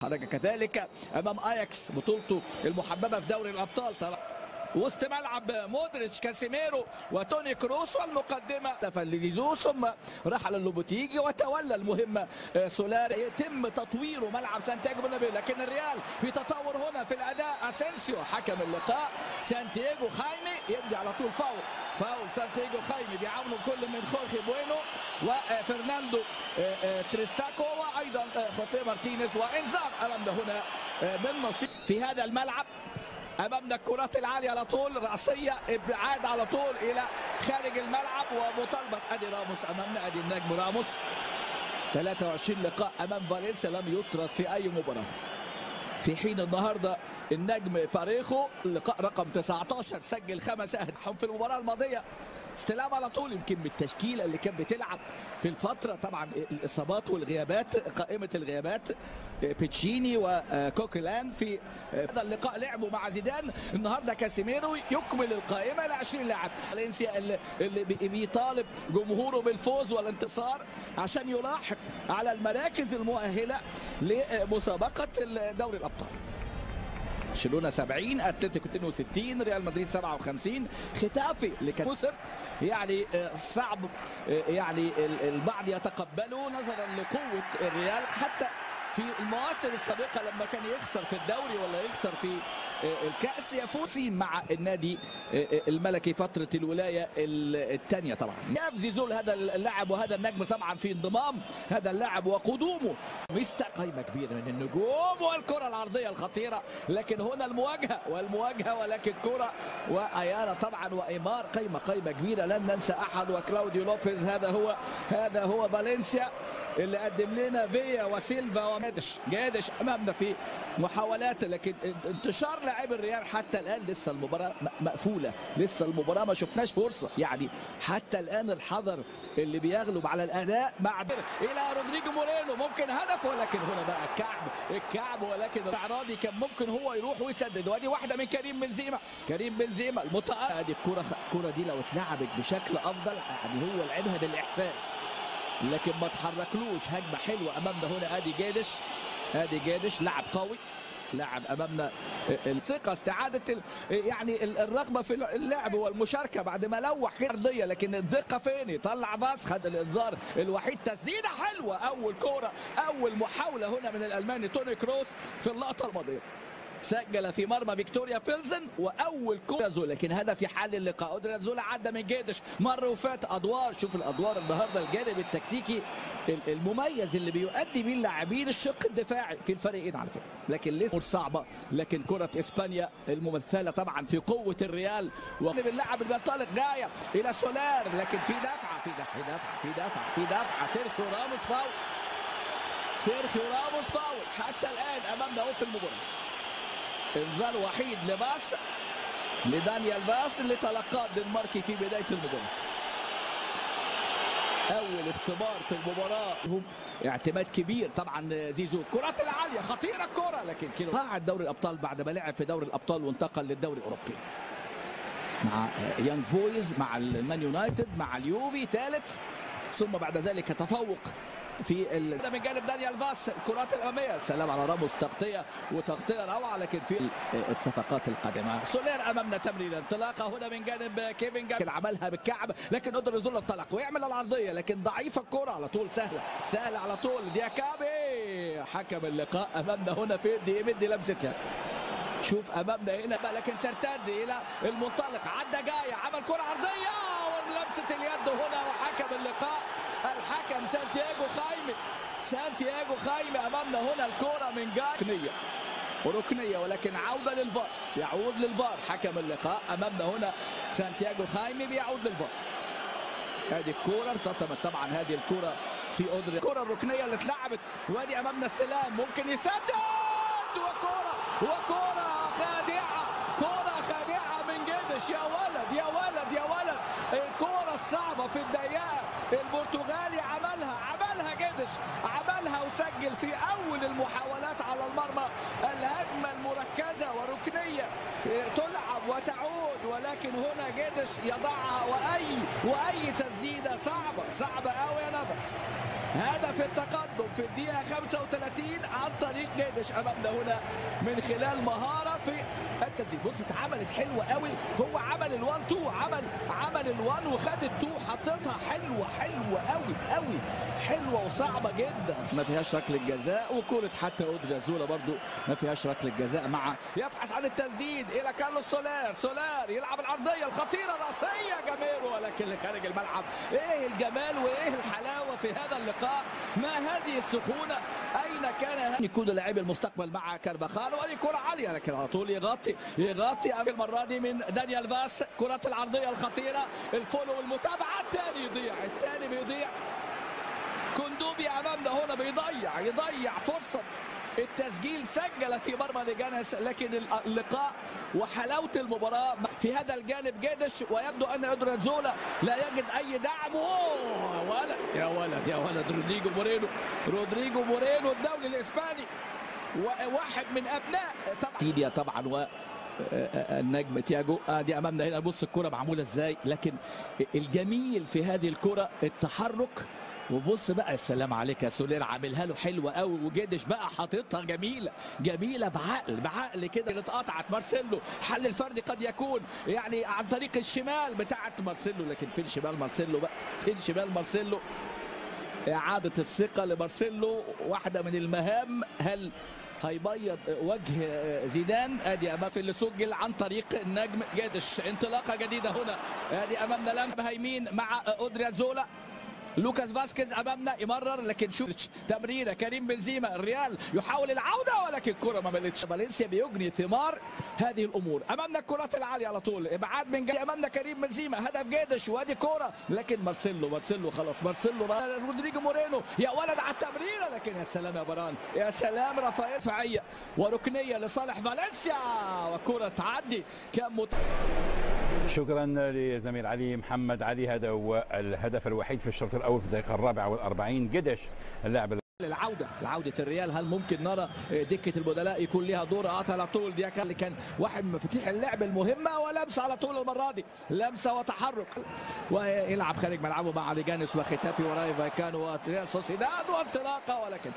خرج كذلك امام اياكس بطولته المحببه في دوري الابطال. وسط ملعب مودريتش كاسيميرو وتوني كروس والمقدمه لزيزو، ثم رحل اللوبوتيجي وتولى المهمه سولاري. يتم تطوير ملعب سانتياغو برنابيو، لكن الريال في تطور هنا في الاداء. اسينسيو حكم اللقاء، سانتياغو خايمي يدي على طول فاول سانتياغو خايمي بيعاونوا كل من خورخي بوينو وفرناندو تريساكو وايضا خوسيه مارتينيز، وانذار امامنا هنا من نصيب في هذا الملعب. امامنا الكرات العاليه على طول، راسيه ابعاد على طول الى خارج الملعب ومطالبه. ادي راموس امامنا، ادي النجم راموس 23 لقاء امام فالنسيا لم يطرد في اي مباراه، في حين النهارده النجم باريخو اللقاء رقم 19 سجل 5 اهداف في المباراه الماضيه. استلام على طول، يمكن بالتشكيله اللي كانت بتلعب في الفتره، طبعا الاصابات والغيابات، قائمه الغيابات بيتشيني وكوكيلان في هذا اللقاء لعبوا مع زيدان. النهارده كاسيميرو يكمل القائمه ل 20 لاعب. فالنسيا اللي بيطالب جمهوره بالفوز والانتصار عشان يلاحق على المراكز المؤهله لمسابقه دوري الابطال. برشلونه 70، اتلتيكو 62، ريال مدريد 57، ختافي اللي كان موسم يعني صعب يعني البعض يتقبله نظرا لقوه الريال حتى في المواسم السابقه لما كان يخسر في الدوري ولا يخسر في الكأس يفوز مع النادي الملكي فترة الولاية الثانية. طبعا زيزو هذا اللاعب وهذا النجم طبعا في انضمام هذا اللاعب وقدومه ميستا، قائمة كبيرة من النجوم والكرة العرضية الخطيرة، لكن هنا المواجهة ولكن كرة وأيانا طبعا وإيمار، قائمة كبيرة لن ننسى أحد، وكلاوديو لوبيز. هذا هو فالنسيا اللي قدم لنا فيا وسيلفا وجادش امامنا في محاولات، لكن انتشار لاعب الريال حتى الان لسه المباراه مقفوله، لسه المباراه ما شفناش فرصه، يعني حتى الان الحذر اللي بيغلب على الاداء مع الى رودريجو مورينو، ممكن هدف، ولكن هنا بقى الكعب ولكن الاعراضي كان ممكن هو يروح ويسدد. وادي واحده من كريم بنزيما المتألق. ادي الكره دي لو اتلعبت بشكل افضل، يعني هو لعبها بالاحساس لكن ما تحركلوش. هجمه حلوه امامنا هنا، ادي جادش لاعب قوي، لاعب امامنا الثقه، استعاده يعني الرغبه في اللعب والمشاركه بعد ما لوح كده ارضيه، لكن الدقه فين؟ يطلع باص، خد الانذار الوحيد. تسديده حلوه، اول محاوله هنا من الالماني توني كروس في اللقطه الماضيه، سجل في مرمى فيكتوريا بيلزن واول كوره، لكن هذا في حال اللقاء. اودريازولا عدى من جيدش مره وفات ادوار. شوف الادوار النهارده، الجانب التكتيكي المميز اللي بيؤدي بيه اللاعبين الشق الدفاعي في الفريقين على فكره، لكن لسه صعبه. لكن كره اسبانيا الممثله طبعا في قوه الريال، واللاعب اللي بينطلق جايه الى سولار، لكن في دفعه سيرخيو راموس فاول حتى الان امامنا اهو في المباراه. انذار وحيد لدانيال باس اللي تلقاه الدنماركي في بدايه المباراه. اول اختبار في المباراه، هم اعتماد كبير طبعا. زيزو الكرات العاليه خطيره الكره، لكن كيلو قاعد دوري الابطال بعد ما لعب في دوري الابطال وانتقل للدوري الاوروبي مع يانج بويز، مع المان يونايتد، مع اليوفي ثالث، ثم بعد ذلك تفوق في من جانب دانيال باس. الكرات الاماميه، سلام على راموس، تغطيه روعه، لكن في الصفقات القادمه. سولير امامنا تمرير انطلاقه هنا من جانب كيفن جاب، عملها بالكعب لكن قدر يزول انطلق ويعمل العرضيه، لكن ضعيفه الكره على طول، سهله على طول. دياكابي حكم اللقاء امامنا هنا في يمدي لمستها. شوف امامنا هنا بقى، لكن ترتد الى المنطلق، عدى جايه، عمل كره عرضيه ولمسه اليد هنا، وحكم اللقاء الحكم سانتياغو خايمي امامنا هنا. الكره من جاي ركنيه ولكن عوده للفار، يعود للفار. حكم اللقاء امامنا هنا سانتياغو خايمي بيعود للفار. هذه الكره ارتطمت طبعا، هذه الكره في اودري، الكره الركنيه اللي اتلعبت، وادي امامنا استلام ممكن يسدد، وكره خادعه من جيدش. يا ولد الكره الصعبه في الضيقه، البرتغالي عملها جيدش، عملها وسجل في اول المحاولات على المرمى. الهجمه المركزه وركنيه تلعب وتعود، ولكن هنا جيدش يضعها، واي تسديد جديده صعبه قوي يا نبس. هدف التقدم في الدقيقه 35 عن طريق جيدش امامنا هنا من خلال مهاره في التسديد. بص اتعملت حلوه قوي، هو عمل ال1 2 عمل ال1 وخد ال2 حطيتها حلوه قوي حلوه وصعبه جدا. ما فيهاش ركله جزاء، وكره حتى اودريا زولا برضو ما فيهاش ركله جزاء. مع يبحث عن التسديد الى كارلوس سولار يلعب العرضيه الخطيره راسيه جميله، ولكن لخارج الملعب. ايه الجمال وايه الحلاوه في هذا اللقاء، ما هذه السخونه، اين كان يكون لاعب المستقبل مع كارفاخال. وهذه كره عاليه لكن على طول يغطي المره دي من دانيال فاس. كره العرضيه الخطيره الفولو والمتابعه، الثاني بيضيع. كوندوبيا امامنا هنا يضيع فرصه التسجيل، سجل في مرمى ليجانس، لكن اللقاء وحلاوه المباراه في هذا الجانب جيدش، ويبدو ان اودريا زولا لا يجد اي دعم. يا ولد رودريجو مورينو الدولي الاسباني، وواحد من ابناء تيديا طبعا والنجم تياجو. دي امامنا هنا، بص الكره معموله ازاي، لكن الجميل في هذه الكره التحرك. وبص بقى السلام عليك يا سولير، عاملها له حلوه قوي، وجيدش بقى حاططها جميله بعقل كده. اتقطعت مارسيلو، حل الفردي قد يكون يعني عن طريق الشمال بتاعت مارسيلو، لكن فين شمال مارسيلو اعاده الثقه لمارسيلو، واحده من المهام. هل هيبيض وجه زيدان؟ ادي امام اللي سجل عن طريق النجم جيدش. انطلاقه جديده هنا، ادي امامنا لمبه يمين مع اودريا زولا. لوكاس فاسكيز امامنا يمرر، لكن شوف تمريره كريم بنزيما. الريال يحاول العوده ولكن الكره ما ملتش. فالنسيا بيجني ثمار هذه الامور. امامنا الكرات العاليه على طول، ابعاد من جاي. امامنا كريم بنزيما، هدف جيدش، وادي كره، لكن مارسيلو خلاص. رودريجو مورينو يا ولد على التمريره، لكن يا سلام يا بران، يا سلام. رافائيل فعيه وركنيه لصالح فالنسيا، وكره تعدي. كان شكرا لزميل علي محمد علي. هذا هو الهدف الوحيد في الشوط الاول في الدقيقه 44. جيدش اللاعب العودة الريال، هل ممكن نرى دكة البدلاء يكون لها دور؟ على طول دي اللي كان واحد من مفاتيح اللعب المهمة، ولمسة على طول المرة دي، لمسة وتحرك، ويلعب خارج ملعبه مع ليجانس وختافي وراي فايكانو وريال سوسيداد، وانطلاقة، ولكن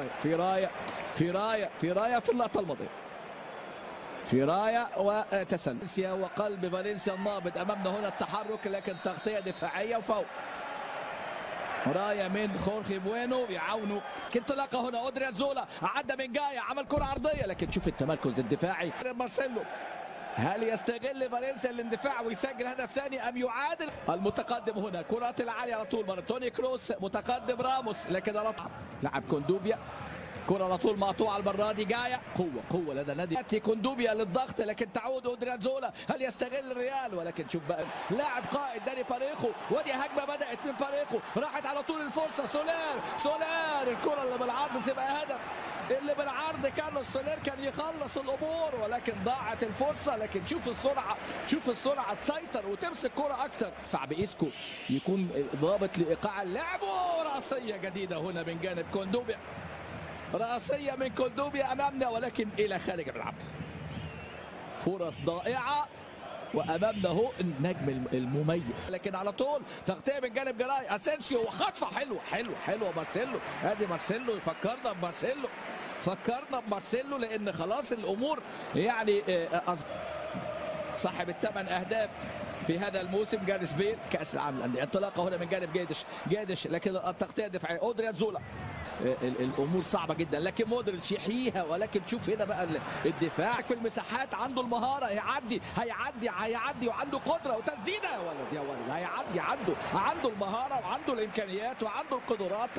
في راية في اللقطة الماضية، في راية وتسلل وقلب فالنسيا النابض. امامنا هنا التحرك، لكن تغطية دفاعية وفوق. راية من خورخي بوينو بيعاونوا. انطلاقه هنا اودريا زولا، عدى من جاية، عمل كرة عرضية، لكن شوف التمركز الدفاعي. مارسيلو، هل يستغل فالنسيا الاندفاع ويسجل هدف ثاني ام يعادل؟ المتقدم هنا الكرات العالية على طول. توني كروس متقدم راموس، لكن لعب كوندوبيا، كرة على طول مقطوعة المرة دي. جاية قوة لدى نادي يأتي كوندوبيا للضغط، لكن تعود اودريا زولا. هل يستغل الريال؟ ولكن شوف بقى لاعب قائد داني باريخو، ودي هجمة بدأت من باريخو، راحت على طول الفرصة. سولار الكرة اللي بالعرض تبقى هدف، اللي بالعرض كان سولير كان يخلص الامور، ولكن ضاعت الفرصه. لكن شوف السرعه تسيطر وتمسك كرة اكتر. دفع بإيسكو يكون ضابط لايقاع اللعب، وراسيه جديده هنا من جانب كوندوبيا، راسيه من كوندوبيا امامنا، ولكن الى خارج الملعب. فرص ضائعه، وامامنا هو النجم المميز، لكن على طول تغطيه من جانب جراي اسينسيو، وخطفه حلوه مارسيلو. ادي مارسيلو فكرنا بمارسيلو، لان خلاص الامور يعني صاحب الثمان اهداف في هذا الموسم جاريث بيل كاس العالم للانديه. انطلاقه هنا من جانب جيدش، لكن التغطيه الدفاعيه اودريا زولا. الامور صعبه جدا، لكن مودريتش يحييها، ولكن شوف هنا بقى الدفاع في المساحات، عنده المهاره، هيعدي وعنده قدره وتسديده. يا ولد هيعدي، عنده المهاره وعنده الامكانيات وعنده القدرات.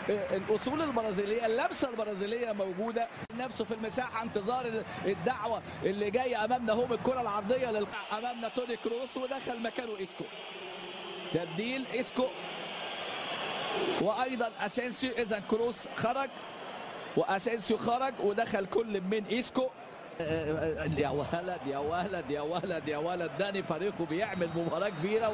الاصول البرازيليه، اللمسه البرازيليه موجوده، نفسه في المساحه، انتظار الدعوه اللي جايه. امامنا هو الكره العرضيه امامنا توني كروس، ودخل مكانه إيسكو. تبديل إيسكو وايضا اسينسيو. اذا كروس خرج واسينسيو خرج، ودخل كل من إيسكو. يا ولد داني باريخو بيعمل مباراة كبيرة،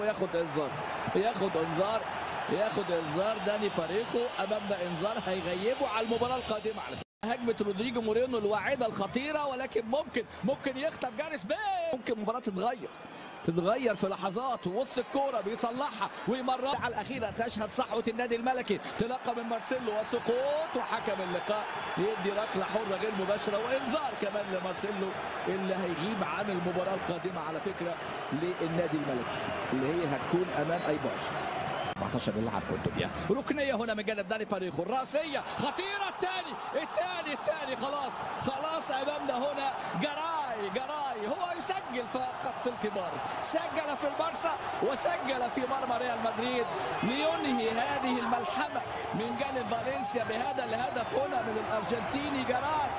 وياخد انذار داني باريخو. امامنا انذار هيغيبه على المباراة القادمة على هجمة رودريجو مورينو الواعدة الخطيرة، ولكن ممكن يخطف جاريث بيل. ممكن المباراة تتغير في لحظات، ووسط الكورة بيصلحها ويمررها على الأخيرة. تشهد صحوة النادي الملكي، تلقى من مارسيلو وسقوط، وحكم اللقاء يدي ركلة حرة غير مباشرة وإنذار كمان لمارسيلو اللي هيغيب عن المباراة القادمة على فكرة للنادي الملكي اللي هي هتكون أمام أيبار. 14 يلعب كوندوبيا، ركنيه هنا من جانب داني باريخو، الراسيه خطيره، الثاني خلاص امامنا هنا. جراي هو يسجل فقط في الكبار، سجل في البارسا وسجل في مرمى ريال مدريد لينهي هذه الملحمه من جانب فالنسيا بهذا الهدف هنا من الارجنتيني جراي.